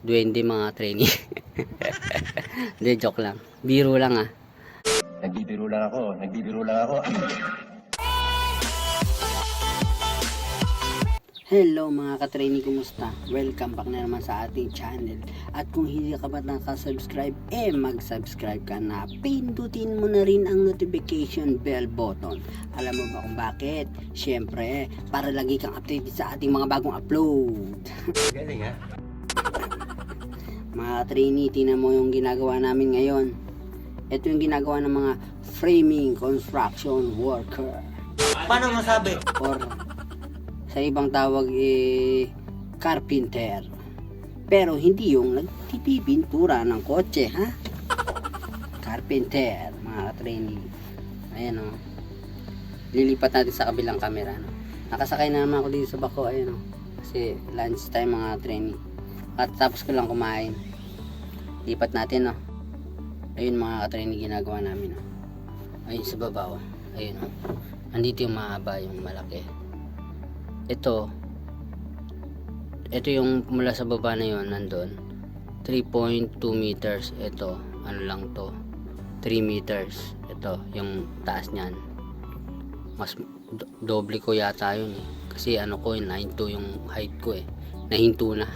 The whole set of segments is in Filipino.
duwende mga trainee. Hindi, joke lang. Biro lang ah. Nagbibiro lang ako. Hello mga ka-trainee, kumusta? Welcome back na naman sa ating channel. At kung hindi ka ba nakasubscribe, mag-subscribe ka na. Pindutin mo na rin ang notification bell button. Alam mo ba kung bakit? Syempre, para lagi kang updated sa ating mga bagong upload. Galing ha? Mga ka-trainee, tingnan mo yung ginagawa namin ngayon. Ito yung ginagawa ng mga framing construction worker. Paano masabi? Or sa ibang tawag carpenter. Pero hindi yung nagpipintura ng kotse, ha? Carpenter, mga trainee. Ayan o. Lilipat natin sa kabilang camera, no? Nakasakay na naman ako dito sa bako, ayan o. Kasi lunch time, mga trainee. At tapos ko lang kumain. Lipat natin, no? Ayun mga ka-trainee, ginagawa namin, no? Ayun sa baba, o. Ayun o. Andito yung mahaba, yung malaki. Ito yung mula sa baba na yon, nandun 3.2 meters. Ito ano lang to, 3 meters. Ito yung taas niyan, mas doble ko yata yun eh, kasi ano ko 9.2 yung height ko eh, nahinto na.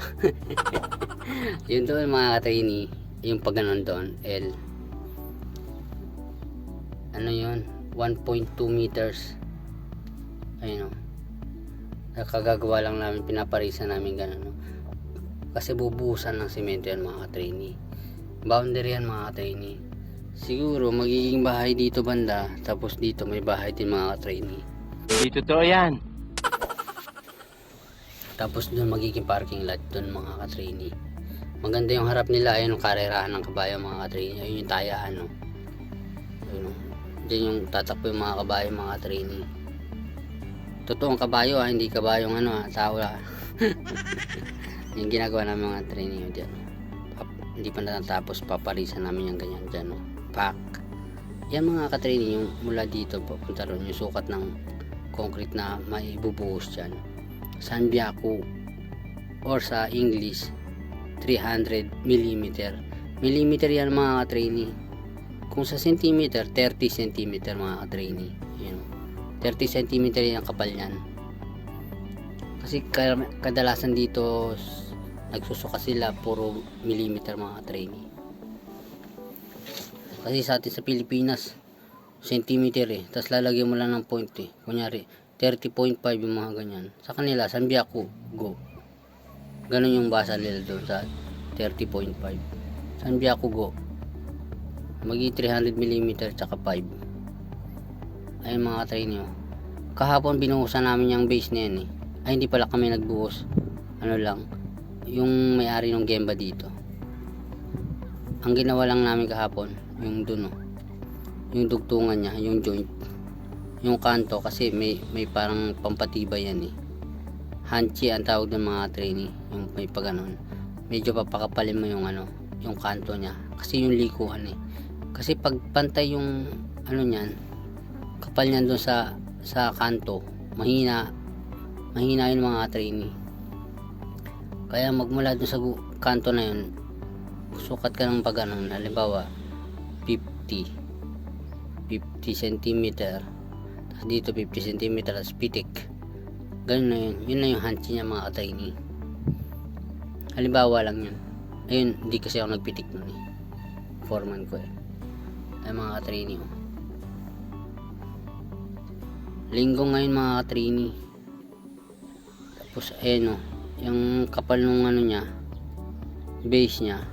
Yun doon mga ka-trainee, yung pag ganon doon L, ano yun, 1.2 meters. Ayun o, nakagagawa lang namin, pinaparisan namin ganun, no? Kasi bubuhusan ng semento yan mga ka-trainee, boundary yan mga ka-trainee. Siguro magiging bahay dito banda, tapos dito may bahay din mga ka-trainee. Hindi totoo yan. Tapos doon magiging parking lot doon mga ka-trainee. Maganda yung harap nila, ayun yung karerahan ng kabayo mga ka-trainee. Ayun yung tayaan, no? Ayun, no? Diyan yung tatakbo yung mga kabayo mga ka-trainee. Totoong kabayo, hindi kabayong tao lang. Yung ginagawa namin mga training yun dyan. Hindi pa natatapos, paparisan namin yung ganyan dyan, no? Pack. Yan mga ka-training, yung mula dito papunta ron, yung sukat ng concrete na may bubuhos dyan. Sanbiaku, or sa English 300 mm. Millimeter yan mga ka-training. Kung sa centimeter, 30 cm mga ka-training. Yun, 30 cm yung kapal niyan. Kasi kadalasan dito nagsusuka sila puro millimeter mga trainee. Kasi sa atin sa Pilipinas centimeter eh, tapos lalagyan mo lang ng point eh. Kunyari 30.5 yung mga ganyan. Sa kanila Sanbiaku, go. Ganun yung basa nila doon sa 30.5. Sanbiaku, go. Magi 300 mm tsaka 5. Ayun mga ka-trainee, kahapon binuhusan namin yung base na yan eh. Ay hindi pala kami nagbuhos, ano lang, yung may-ari ng Gemba dito. Ang ginawa lang namin kahapon yung dun yung dugtungan niya, yung joint, yung kanto, kasi may parang pampatibay yan eh. Hanchi ang tawag ng mga trainee, yung may paganon. Medyo papakapalin mo yung yung kanto niya, kasi yung likuhan eh. Kasi pag pantay yung niyan, kapal niyan doon sa kanto, mahina yung mga trainee. Kaya magmula doon sa kanto na yun, sukat ka ng pag halimbawa 50 cm, tapos dito 50 cm, tapos pitik, ganun na yun na yung hanchi niya mga trainee. Halimbawa lang yun. Ayun, hindi kasi ako nagpitik nun eh, foreman ko eh. Ay mga trainee, linggo ngayon mga ka-trainee. Tapos ayun yung kapal nung niya, base niya,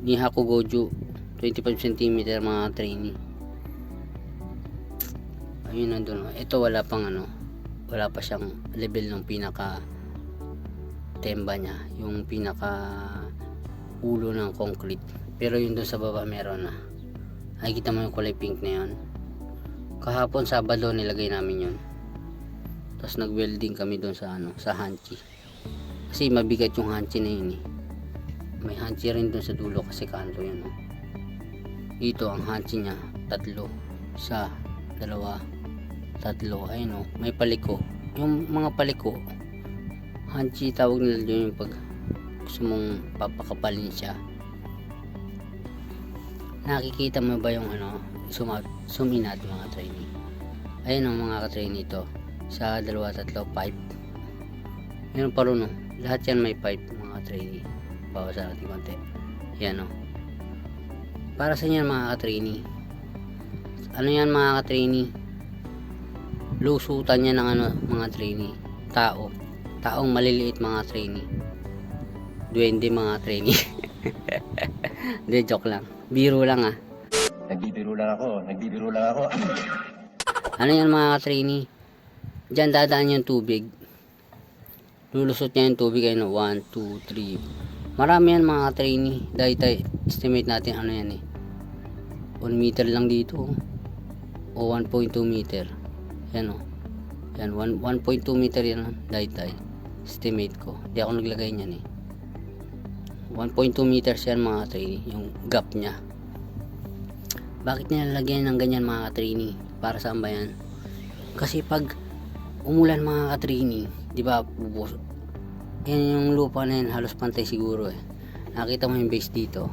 ni Hakugoju 25 cm mga ka-trainee. Ayun nandun. Ito wala pang wala pa siyang level ng pinaka temba niya, yung pinaka ulo ng concrete. Pero yun doon sa baba meron na. Ay kita mo yung kulay pink na yun. Kahapon Sabado nilagay namin yun. Tapos nag-welding kami doon sa hanchi. Kasi mabigat yung hanchi na yun eh. May hanchi rin doon sa dulo kasi kanto yun. Dito ang hanchi niya, 3. 1, 2, 3. Ayun may paliko. Yung mga paliko, hanchi tawag nila doon yung pag gusto mong papakapalin siya. Nakikita mo ba yung ano, zoom in natin mga trainee. Ayun ang mga ka-trainee ito. Sa 2, 3, 5. Meron pa rin, no? Lahat yan may 5 mga trainee. Bawasan natin konti. Yan, no? Para sa inyo mga ka-trainee. Ano yan mga ka-trainee? Lusutan yan ng ano, mga trainee. Taong maliliit mga trainee. Duwende mga trainee. Hindi, joke lang. Biro lang ah. Nagbibiro lang ako. Ano yan mga ka-trainee? Diyan dadaan yung tubig. Lulusot niya yung tubig ay no, 1, 2, 3. Marami yan mga ka-trainee. Dahil tayo, estimate natin ano yan eh. 1 meter lang dito. O 1.2 meter. Yan o. Yan, 1.2 meter yan. Dahil tayo. Estimate ko. Di ako naglagay niyan eh. 1.2 meters yan mga trainee, yung gap niya. Bakit nilalagyan ng ganyan mga ka-trainee? Para saan ba yan? Kasi pag umulan mga ka-trainee, di ba, bubos. Yan yung lupa na yan, halos pantay siguro eh. Nakita mo yung base dito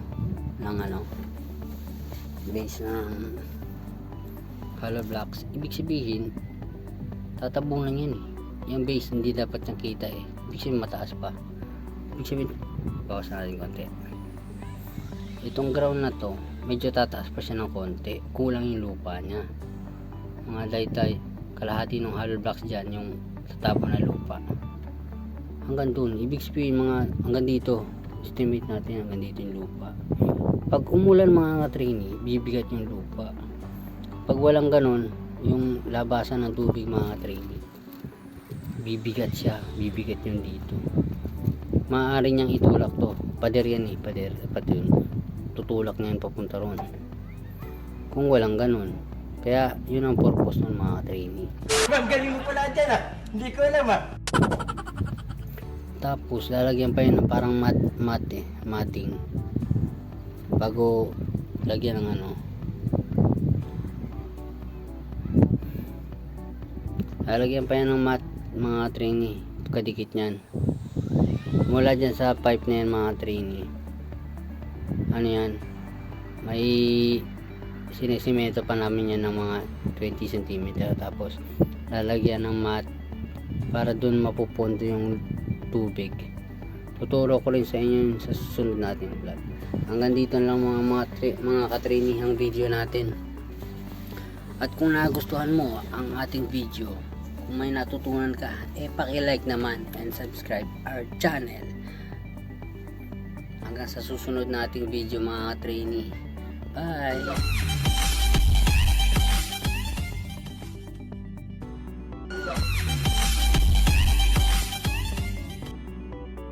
ng ano, base ng hollow blocks. Ibig sabihin, tatabong lang yan eh. Yung base hindi dapat niyang kita eh. Ibig sabihin mataas pa. Ibig sabihin, bawas natin konti. Itong ground na to, medyo tataas pa siya ng konti. Kulang yung lupa niya. Mga daytay, kalahati ng hollow blocks dyan, yung tatapon na lupa. Hanggang dun, ibig sabihin mga, hanggang dito, estimate natin hanggang dito yung lupa. Pag umulan mga ka-trainee, bibigat yung lupa. Pag walang ganon, yung labasan ng tubig mga ka-trainee, bibigat siya, bibigat yung dito. Maaari niyang itulak to. Pader yan eh, pader. Tutulak niya yan papunta ron. Kung walang ganun. Kaya yun ang purpose ng mga trainee. Ma'am, galing mo pala dyan ah. Hindi ko alam ah. Tapos lalagyan pa yun ng parang matting. Bago lagyan ng ano. Lalagyan pa yan ng mga trainee. Kadikit niyan. Mula dyan sa pipe na yan mga trainee, ano yan, may sinisimento pa namin yan ng mga 20 cm. Tapos lalagyan ng mat para dun mapupunto yung tubig. Tuturo ko rin sa inyo sa susunod natin vlog. Hanggang dito lang mga ka-trainee ang video natin. At kung nagustuhan mo ang ating video, kung may natutunan ka, paki-like naman and subscribe our channel. Hanggang sa susunod nating video mga trainee. Bye!